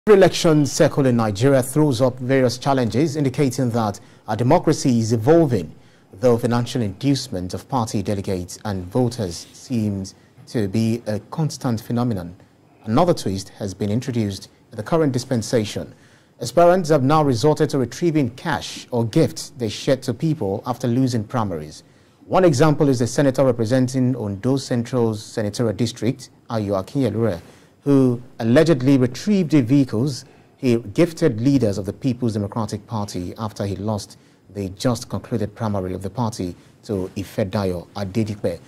Every election cycle in Nigeria throws up various challenges, indicating that our democracy is evolving, though financial inducement of party delegates and voters seems to be a constant phenomenon. Another twist has been introduced in the current dispensation. Aspirants have now resorted to retrieving cash or gifts they shared to people after losing primaries. One example is the senator representing Ondo Central's senatorial district, Ayo Akinyelure, who allegedly retrieved the vehicles he gifted leaders of the People's Democratic Party after he lost the just concluded primary of the party to Ifedayo Adedipe.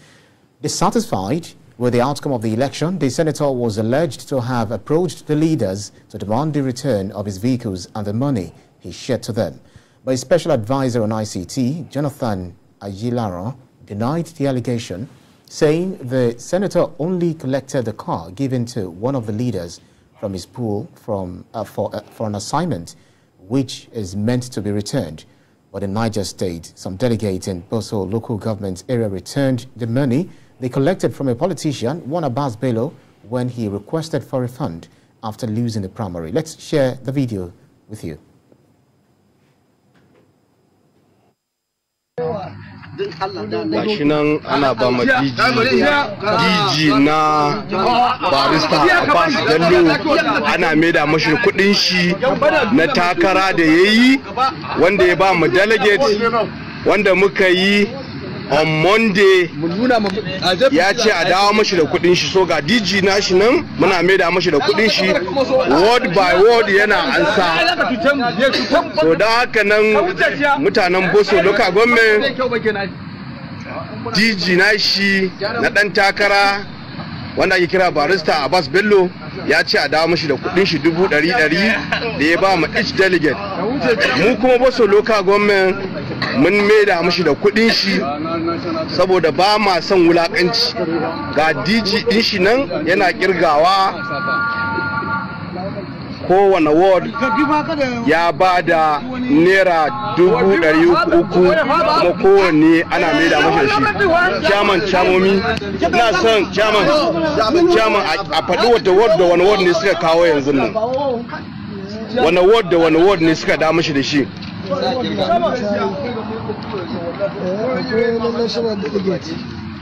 Dissatisfied with the outcome of the election, the senator was alleged to have approached the leaders to demand the return of his vehicles and the money he shared to them. But a special advisor on ICT, Jonathan Ayilaron, denied the allegation, saying the senator only collected the car given to one of the leaders from his pool for an assignment which is meant to be returned. But in Niger State, some delegates in Boso local government area returned the money they collected from a politician, one Abbas Bello, when he requested for a refund after losing the primary. Let's share the video with you. Gashi nan ana ba ma DG na barista Abbas Bello ana maida mashi kudin shi na takara da yayi wanda ya ba mu delegate wanda muka yi on Monday ya ce a dawo mashi da kudin shi, so ga DG na shi nan muna maida mashi da kudin shi word by word yana ansa. So da haka nan mutanen Boso local government DG na shi na dan takara wanda ake kira barista Abbas Bello ya ce a dawo mashi da kudin shi 100,000 da ya ba mu each delegate. Mu kuma Boso local government mun maida mashi da kudin shi saboda ba ma son wulakanci. Ga DG din shi nan yana kirgawa kowane ward ya ba da naira 300,000 kuma kowanne ana maida mashi shi. Chairman ina son chairman a faɗi wata ward da wani ward ne suka kawo yanzu nan, wani ward da wani ward ne suka da mashi da shi.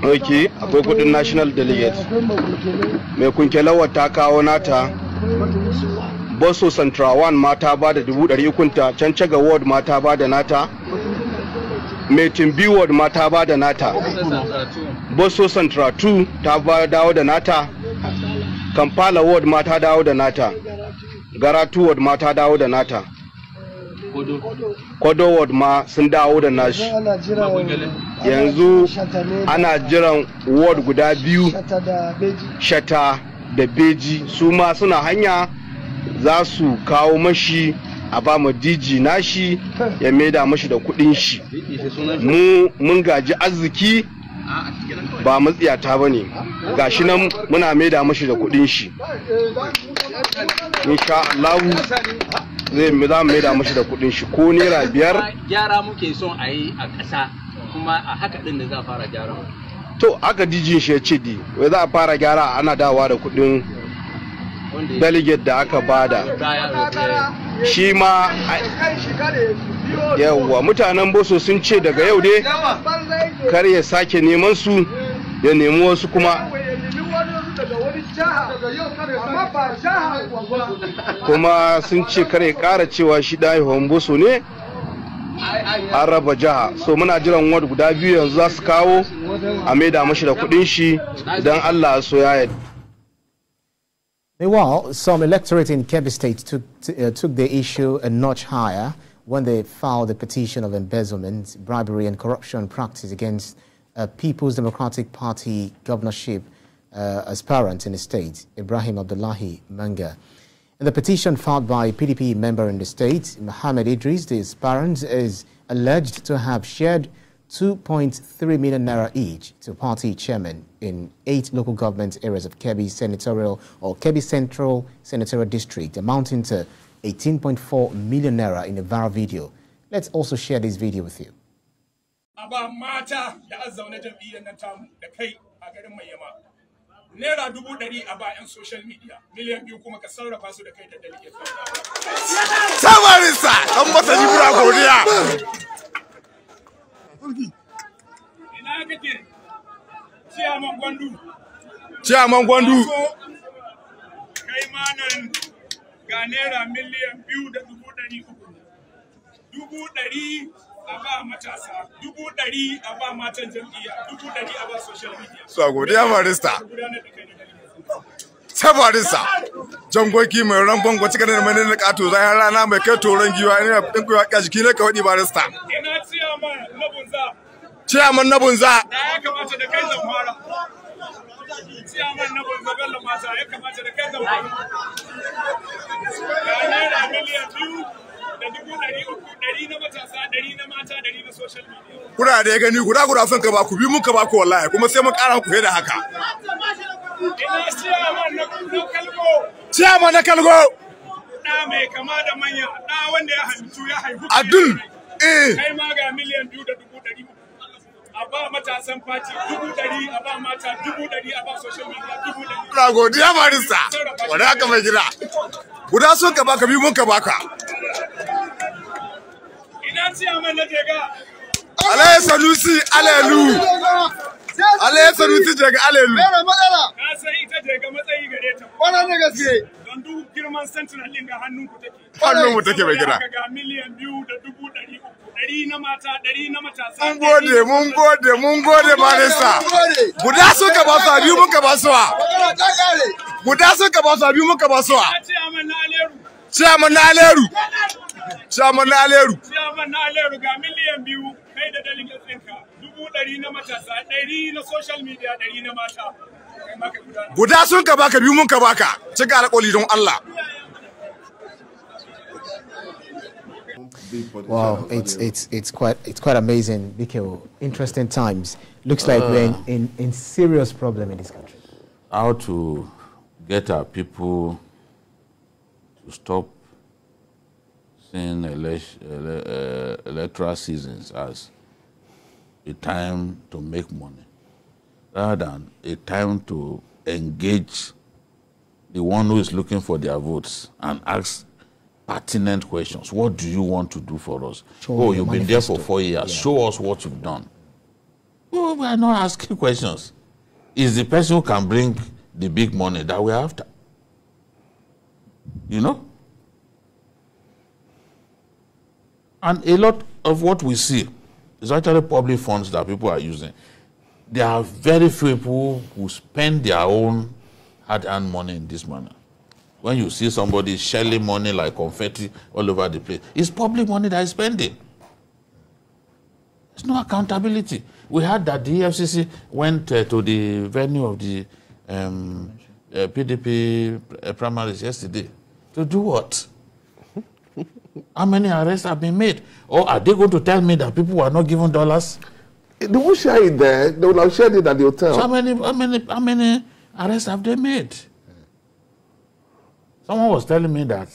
Ok, akwai kudin national delegate mai kunkelawar ta kawo nata, Boso Central 1 ma ta ba da 300,000, can Caga ward ma ta ba da nata, mai Timbi ward ma ta ba da nata, Boso Central 2 ta dawo da nata, Kampala ward ma ta dawo da nata, Garatu ward ma ta dawo da nata, Kodo ward ma sun dawo da nashi. Yanzu ana jiran ward guda biyu, Shata da Beji, su ma suna hanya za su kawo mashi a ba mu DG nashi ya maida mashi da kudin shi. Mun gaji arziki ba matsiyata bane, gashi nan muna maida mashi da kudin shi. Insha Allah za mu maida mashi da kudin shi ko naira 5. Gyara muke son a yi a ƙasa, kuma a haka din da za a fara gyara. To aka DG shi ya ce di wai za a fara gyara, ana dawa da kudin delegate da aka bada. Shi ma yawa mutanen Boso sun ce daga yau dai kar ya sake neman su, ya nemi wasu kuma sun ce kar ya kara cewa shi ɗahiwan Boso ne, an raba jiha. So muna jiran ward guda biyu yanzu za su kawo a maida mashi da kudin shi idan Allah so ya yarda. Meanwhile, some electorate in Kebbi State took the issue a notch higher when they filed a petition of embezzlement, bribery and corruption practice against People's Democratic Party governorship aspirant in the state, Ibrahim Abdullahi Manga. In the petition filed by PDP member in the state, Mohammed Idris, the aspirant is alleged to have shared 2.3 million naira each to party chairmen in 8 local government areas of Kebbi Senatorial or Kebbi Central Senatorial District, amounting to 18.4 million naira in a viral video. Let's also share this video with you. Naira 100,000 a bayan social media, miliyan 2 kuma ka sarrafa su da kai da delegate. Samarisa, dan masa jibra godiya. Ina kake? Ciyaman Gwandu. Ciyaman Gwandu. Kai ma nan ga naira miliyan 2,300. 100,000 a ba matasa, 100,000 a ba matan jam'iyya, 100,000 a ba social media. So godiya barista. Samarisa, jangoki mai rangon gwaci kanar mai na kato zai rana mai kai toron giwa ne na kudin kuwa jiki ne ka wadi barista. Ina ciyaman na bunza. Ciyaman na bunza. Da ya kamata da kai zan fara. Ciyaman na bunza bello mata ya kamata da kai zan fara. Ga naira miliyan 2,300, 100 na matasa, 100 na mata, 100 na social media. Kuna da ya gani guda son ka ba ku bi mun ka ba ku wallahi kuma sai mun kara ku da haka. Ina ciyaman na kalgo. Ciyaman na kalgo. Da mai kama da manya, da wanda ya haifu ya haifu. Adul. Kai ma ga miliyan 2,300. A ba matasan fati 100,000, a ba mata 100,000, a ba social media 100,000. Na godiya barista. Wanda haka mai gida. Guda son ka baka bi mun ka baka. Ina ciyaman na jega. Alaye Sanusi Alelu. Alaye Sanusi jega Alelu. Ka san ita jega matsayi gare ta. Wannan ne gaske. Don duk girman sentinel din ga hannun ku take. Hannun mu take mai gida. Ga miliyan 2,300. 100 na mata, 100 na matasa. Mun gode barista. Guda son ka ba su biyu mun ka ba su. Guda son ka ba su biyu mun ka ba su. Ciyaman na Aleru. Ciyaman na Aleru. Ciyaman na Aleru. Ciyaman na Aleru ga miliyan 2 kai da delegates ɗinka. 100 na matasa, 100 na social media, 100 na mata. Guda son ka baka biyu mun ka baka. Cika alƙawari don Allah. Wow, it's quite amazing, Biko. Interesting times. Looks like we're in serious problem in this country. How to get our people to stop seeing electoral seasons as a time to make money, rather than a time to engage the one who is looking for their votes and ask pertinent questions. What do you want to do for us? Oh, you've been there for 4 years. Yeah. Show us what you've done. Oh, we are not asking questions. Is the person who can bring the big money that we're after. You know? And a lot of what we see is actually public funds that people are using. There are very few people who spend their own hard-earned money in this manner. When you see somebody shelling money like confetti all over the place, it's public money that is spending. There's no accountability. We heard that the EFCC went to the venue of the PDP primaries yesterday. To do what? How many arrests have been made? Or are they going to tell me that people were not given dollars? They will share it there. They will have shared it at the hotel. So how many arrests have they made? Someone was telling me that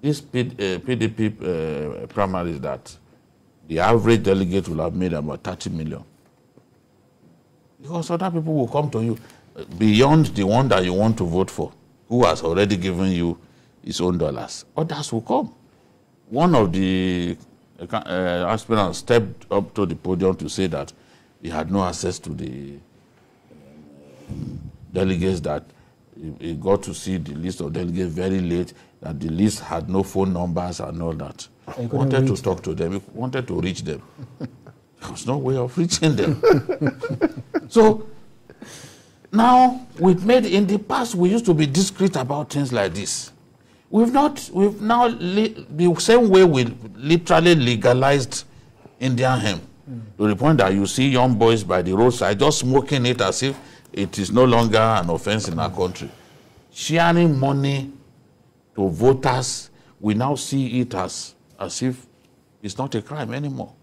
this PDP primaries, that the average delegate will have made about 30 million. Because other people will come to you beyond the one that you want to vote for, who has already given you his own dollars. Others will come. One of the aspirants stepped up to the podium to say that he had no access to the delegates, that he got to see the list of delegates very late, that the list had no phone numbers and all that. He wanted to talk to them. He wanted to reach them. There was no way of reaching them. So now in the past, we used to be discreet about things like this. We've now, the same way we literally legalized Indian hemp, to the point that you see young boys by the roadside just smoking it as if it is no longer an offense in our country. Sharing money to voters, we now see it as if it's not a crime anymore.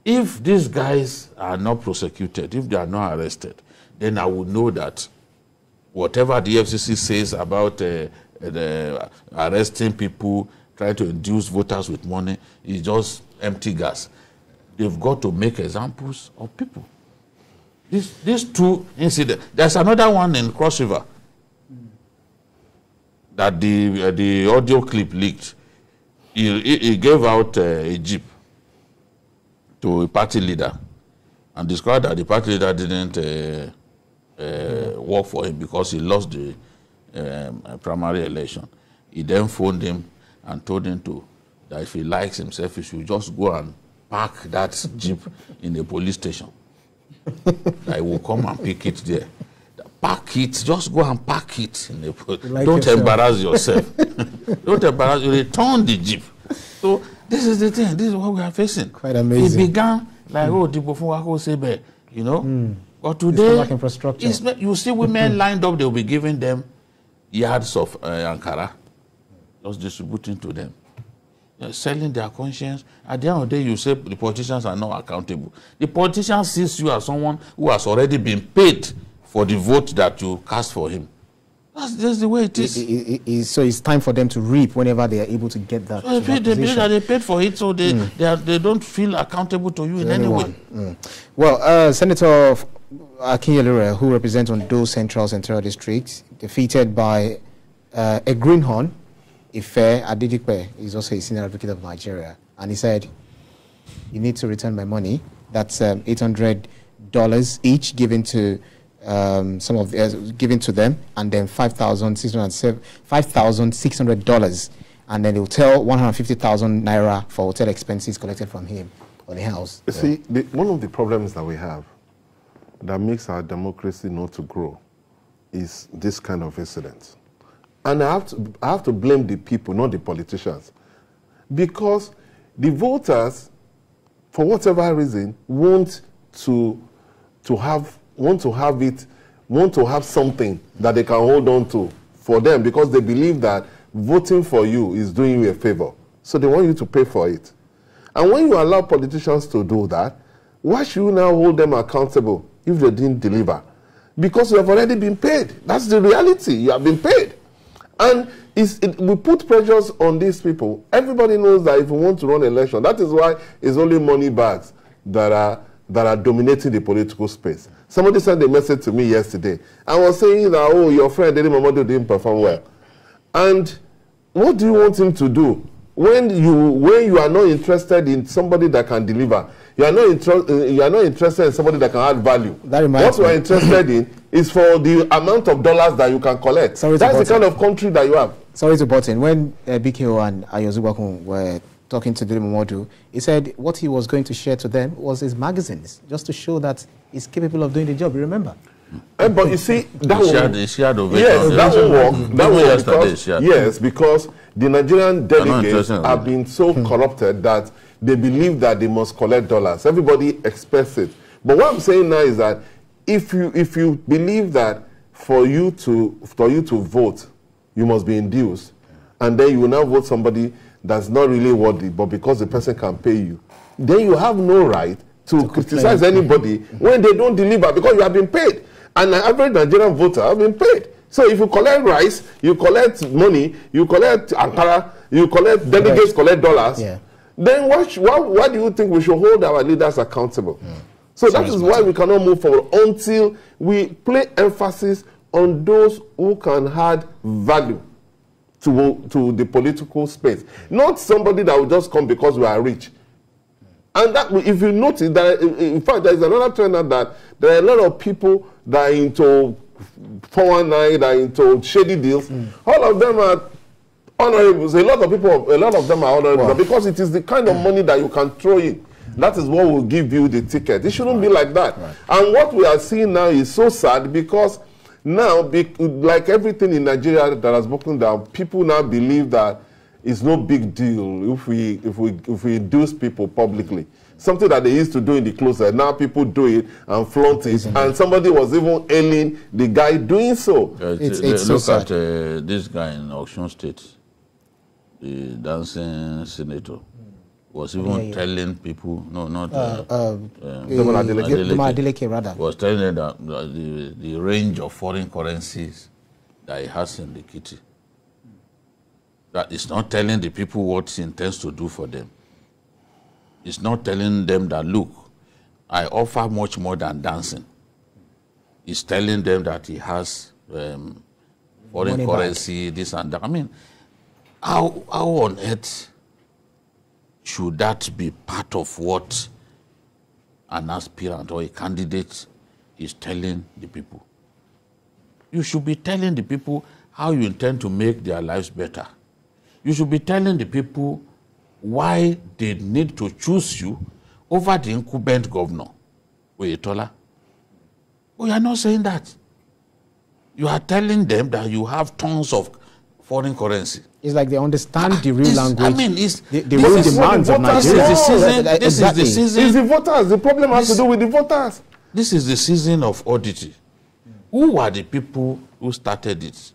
If these guys are not prosecuted, if they are not arrested, then I would know that whatever the FCC says about arresting people, trying to induce voters with money, is just empty gas. They've got to make examples of people. These two incidents. There's another one in Cross River that the audio clip leaked. He gave out a jeep to a party leader and discovered that the party leader didn't work for him because he lost the primary election. He then phoned him and told him that if he likes himself, he should just go and park that jeep in the police station. I will come and pick it there. Park it, just go and park it in the police. Like don't embarrass yourself. Don't embarrass you. Return the jeep. So this is the thing. This is what we are facing. Quite amazing. It began like you know. But today, like infrastructure. You see women lined up. They will be giving them yards of Ankara, just distributing to them. Selling their conscience. At the end of the day, you say the politicians are not accountable. The politician sees you as someone who has already been paid for the vote that you cast for him. That's just the way it is. So it's time for them to reap whenever they are able to get that. So they paid for it, so they don't feel accountable to you in any way. Well, Senator Akinyelure, who represents Ondo Central District, defeated by a greenhorn, Ife Adedipe, is also a senior advocate of Nigeria, and he said, "You need to return my money." That's $800 each given to given to them, and then $5,600, and then he'll tell 150,000 naira for hotel expenses collected from him on the house. You see, one of the problems that we have that makes our democracy not to grow is this kind of incidents. And I have to blame the people, not the politicians, because the voters, for whatever reason, want to have something that they can hold on to for them, because they believe that voting for you is doing you a favor. So they want you to pay for it. And when you allow politicians to do that, why should you now hold them accountable if they didn't deliver? Because you have already been paid. That's the reality. You have been paid. And we put pressures on these people. Everybody knows that if we want to run an election, that is why it's only money bags that are dominating the political space. Somebody sent a message to me yesterday and was saying that, oh, your friend Dele Momodu didn't perform well. And what do you want him to do when you are not interested in somebody that can deliver? You are not interested in somebody that can add value. What you are interested in is for the amount of dollars that you can collect. That's the kind of country that you have. Sorry to butt in. When BKO and Ayozubakun were talking to Dele Momodu, he said what he was going to share to them was his magazines, just to show that he's capable of doing the job. You remember? But you see, that won't work. Yes, because the Nigerian delegates have been so corrupted that they believe that they must collect dollars. Everybody expects it. But what I'm saying now is that if you believe that for you to vote, you must be induced, and then you will now vote somebody that's not really worthy, but because the person can pay you, then you have no right to criticize anybody when they don't deliver, because you have been paid. And an average Nigerian voter have been paid. So if you collect rice, you collect money, you collect Ankara, you collect delegates, collect dollars, then why do you think we should hold our leaders accountable? So that is why we cannot move forward until we place emphasis on those who can add value to the political space. Not somebody that will just come because we are rich. And that, if you notice, that in fact, there is another trend that there are a lot of people that are into 419, that are into shady deals. All of them are honorables. A lot of them are honorable because it is the kind of money that you can throw in. That is what will give you the ticket. It shouldn't be like that. And what we are seeing now is so sad, because now, like everything in Nigeria that has broken down, people now believe that it's no big deal if we induce people publicly. Something that they used to do in the closet, now people do it and flaunt it. And somebody was even hailing the guy doing so. It's so sad. Look at this guy in Osun State, the dancing senator, was even telling people, Adeleke rather, was telling them that the range of foreign currencies that he has in the kitty. That is not telling the people what he intends to do for them. It's not telling them that, look, I offer much more than dancing. is telling them that he has foreign currency, this and that. I mean, how on earth should that be part of what an aspirant or a candidate is telling the people? You should be telling the people how you intend to make their lives better. You should be telling the people why they need to choose you over the incumbent governor, Oyetola. We are not saying that. You are telling them that you have tons of foreign currency. It's like they understand the real language. I mean, the real demands of Nigeria. This is the season. It's the voters. The problem has to do with the voters. This is the season of oddity. Who were the people who started it?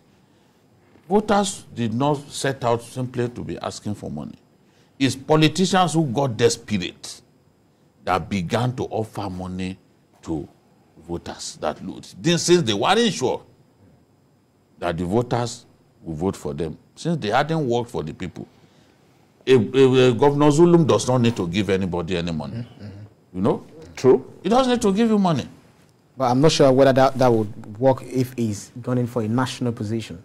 Voters did not set out simply to be asking for money. It's politicians who got desperate that began to offer money to voters that loot. Since they weren't sure that the voters will vote for them, since they hadn't worked for the people. Governor Zulum does not need to give anybody any money. You know? True. He doesn't need to give you money. But I'm not sure whether that would work if he's going in for a national position.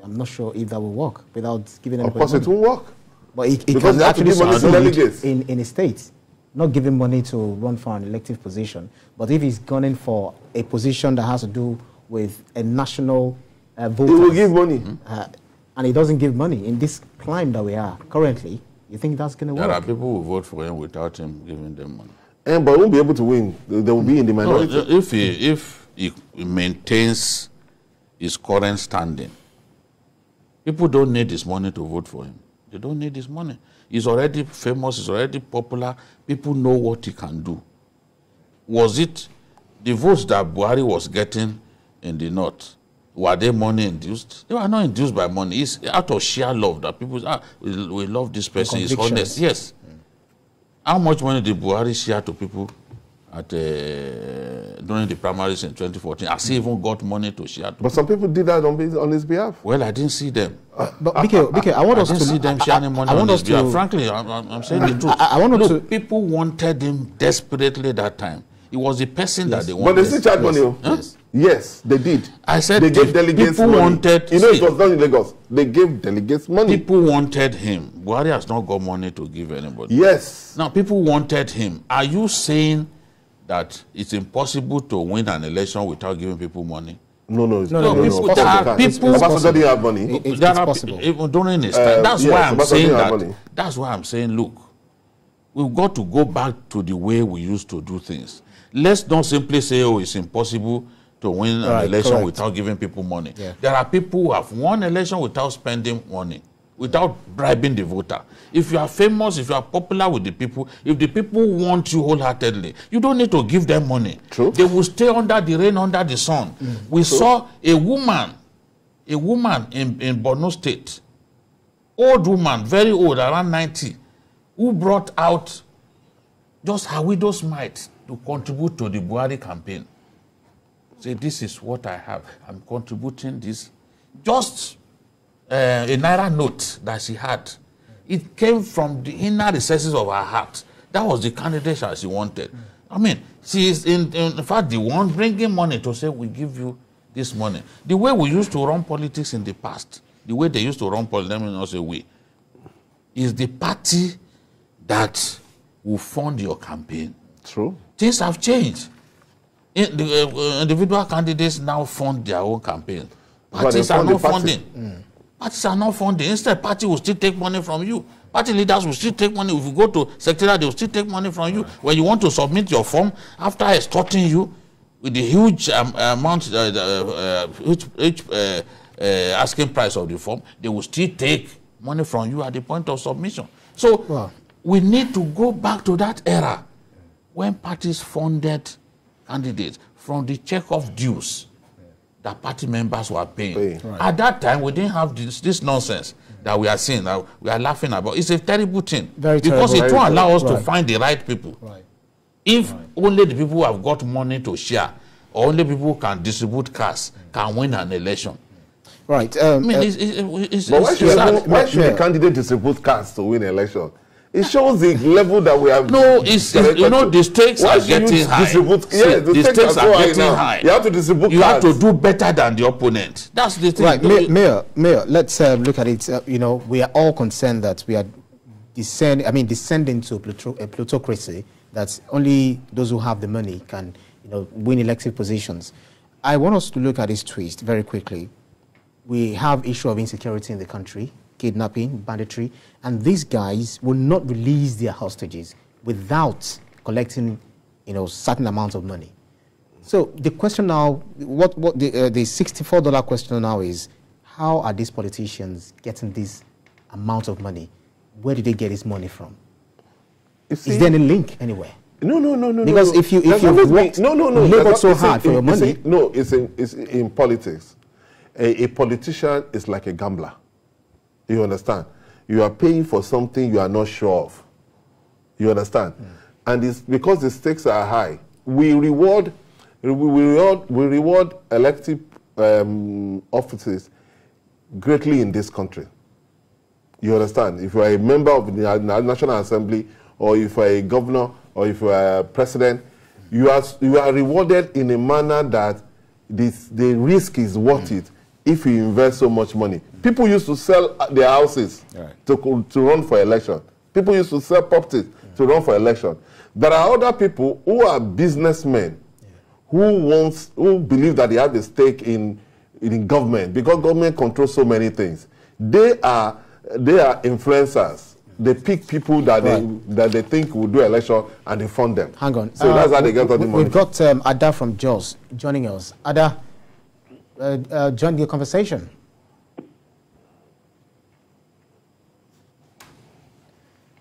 I'm not sure if that will work without giving anybody money. Of course it won't work. But it because can actually succeed in a state. Not giving money to run for an elective position. But if he's gone in for a position that has to do with a national voter, he will give money. And he doesn't give money in this climate that we are currently. You think that's going to work? There are people who vote for him without him giving them money. But he won't be able to win. They will be in the minority. No, if he maintains his current standing, people don't need his money to vote for him. They don't need his money. He's already famous. He's already popular. People know what he can do. Was it the votes that Buhari was getting in the north? Were they money induced? They were not induced by money. It's out of sheer love that people say, we love this person. He's honest. Yes. How much money did Buhari share to people at during the primaries in 2014? Has he even got money to share to But some people did that on his behalf. Well, I didn't see them. But BK, I want us to see them sharing money on his behalf. Frankly, I'm saying the truth. I want to. People wanted him desperately that time. It was the person that they wanted. But they still charge money. Yes. Yes, they did. I said they gave delegates people money. Wanted. You know, it was done in Lagos. They gave delegates money. People wanted him. Buhari has not got money to give anybody. Yes. Now, people wanted him. Are you saying that it's impossible to win an election without giving people money? No. People didn't have money. There are possible. Even during his time. That's why I'm saying that. That's why I'm saying, look, we've got to go back to the way we used to do things. Let's not simply say, oh, it's impossible to win an election without giving people money. Yeah. There are people who have won election without spending money, without bribing the voter. If you are famous, if you are popular with the people, if the people want you wholeheartedly, you don't need to give them money. True. They will stay under the rain, under the sun. We saw a woman in Borno State, old woman, very old, around 90, who brought out just her widow's mite to contribute to the Buhari campaign. Say, this is what I have. I'm contributing this. Just a Naira note that she had. It came from the inner recesses of her heart. That was the candidate that she wanted. I mean, she is in fact the one bringing money to say, we give you this money. The way we used to run politics in the past, the way they used to run politics, let me not say we, is the party that will fund your campaign. True. Things have changed. Individual candidates now fund their own campaign. Parties are not funding. Parties are not funding. Instead, party will still take money from you. Party leaders will still take money. If you go to secretariat, they will still take money from you. When you want to submit your form, after extorting you with the huge amount, asking price of the form, they will still take money from you at the point of submission. So we need to go back to that era when parties funded candidates from the check-off dues that party members were paying. Right. At that time, we didn't have this nonsense that we are seeing, that we are laughing about. It's a terrible thing. Because it won't allow us to find the right people. If only the people who have got money to share, or only people who can distribute cash can win an election. Right. But why should a candidate distribute cash to win an election? It shows the level that we have. No, it's you know, the stakes are getting high. Yeah, the stakes are getting high. You have to distribute. You have to do better than the opponent. That's the thing. Right, Mayor. Let's look at it. You know, we are all concerned that we are descending to a plutocracy. That only those who have the money can, you know, win elective positions. I want us to look at this twist very quickly. We have issue of insecurity in the country, kidnapping, banditry, and these guys will not release their hostages without collecting, you know, certain amount of money. So the question now, what the $64 question now is, how are these politicians getting this amount of money? Where did they get this money from? See, is there any link anywhere? No. Because if you worked labor so hard for your money. It's in politics. A politician is like a gambler. You understand? You are paying for something you are not sure of. You understand? And it's because the stakes are high. We reward elective offices greatly in this country. You understand? If you are a member of the National Assembly, or if you are a governor, or if you are a president, you are rewarded in a manner that the risk is worth it if you invest so much money. People used to sell their houses to run for election. People used to sell properties to run for election. There are other people who are businessmen who believe that they have a stake in government because government controls so many things. They are influencers. They pick people that they think will do election and they fund them. Hang on. So that's how they get all the money. We've got Ada from Jos joining us. Ada, join the conversation.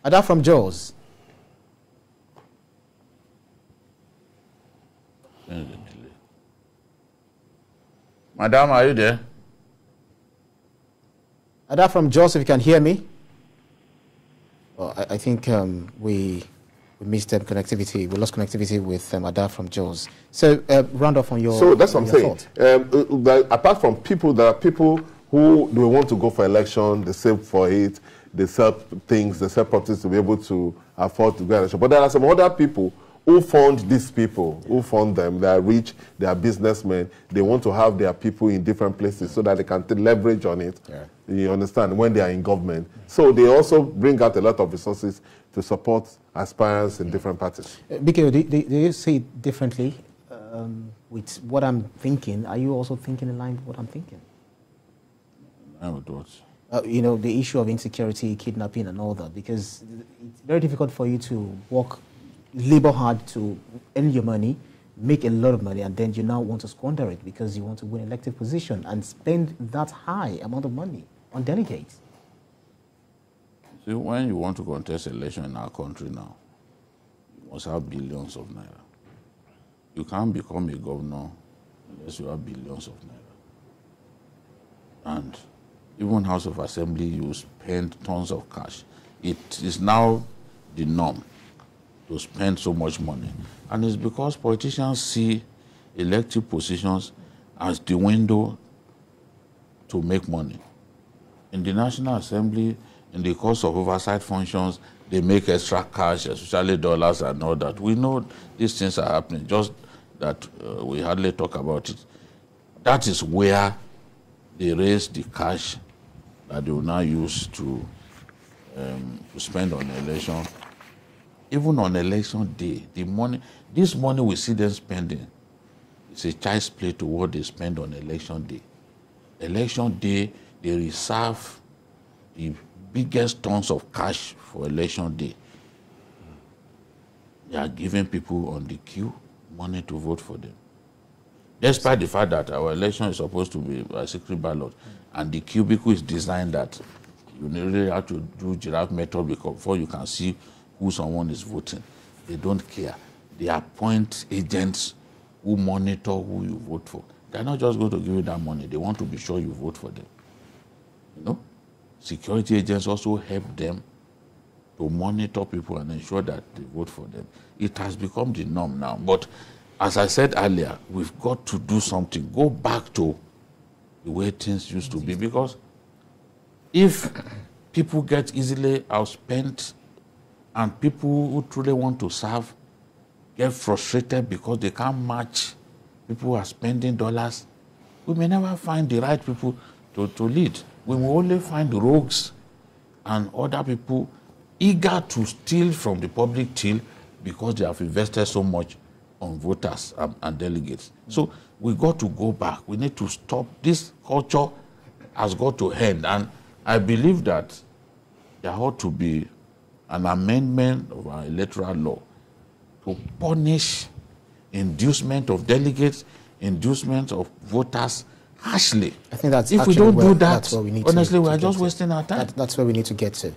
Ada from Jos. Madam, are you there? Ada from Jos, if you can hear me. Well, I think we missed connectivity. We lost connectivity with Ada from Jos. So round off on your. So that's what I'm saying. Apart from people, there are people who they want to go for election. They save for it. They sell things. They sell properties to be able to afford to go election. But there are some other people who fund these people, who fund them. They are rich. They are businessmen. They want to have their people in different places so that they can leverage on it. Yeah. You understand, when they are in government. So they also bring out a lot of resources to support aspirants in different parties. Biko, do you see it differently with what I'm thinking? Are you also thinking in line with what I'm thinking? With what? You know, the issue of insecurity, kidnapping and all that, because it's very difficult for you to work, labor hard to earn your money, make a lot of money, and then you now want to squander it because you want to win an elective position and spend that high amount of money on delegates. See, when you want to contest election in our country now, you must have billions of naira. You can't become a governor unless you have billions of naira. And even House of Assembly, you spend tons of cash. It is now the norm to spend so much money. And it's because politicians see elective positions as the window to make money. In the National Assembly, in the course of oversight functions, they make extra cash, especially dollars and all that. We know these things are happening, just that we hardly talk about it. That is where they raise the cash that they will now use to spend on election. Even on election day, this money we see them spending, it's a child's play to what they spend on election day. Election day, they reserve the biggest tons of cash for election day. They are giving people on the queue money to vote for them. Despite the fact that our election is supposed to be a secret ballot, and the cubicle is designed that you really have to do giraffe method before you can see who someone is voting. They don't care. They appoint agents who monitor who you vote for. They're not just going to give you that money. They want to be sure you vote for them. You know? Security agents also help them to monitor people and ensure that they vote for them. It has become the norm now. But as I said earlier, we've got to do something. Go back to the way things used to be. Because if people get easily outspent and people who truly want to serve get frustrated because they can't match people who are spending dollars, we may never find the right people to lead. We will only find rogues and other people eager to steal from the public till because they have invested so much on voters and delegates. So we got to go back. We need to stop. This culture has got to end. And I believe that there ought to be an amendment of our electoral law to punish inducement of delegates, inducement of voters harshly. I think that's if we don't do that, we honestly, we are just wasting our time. That's where we need to get to.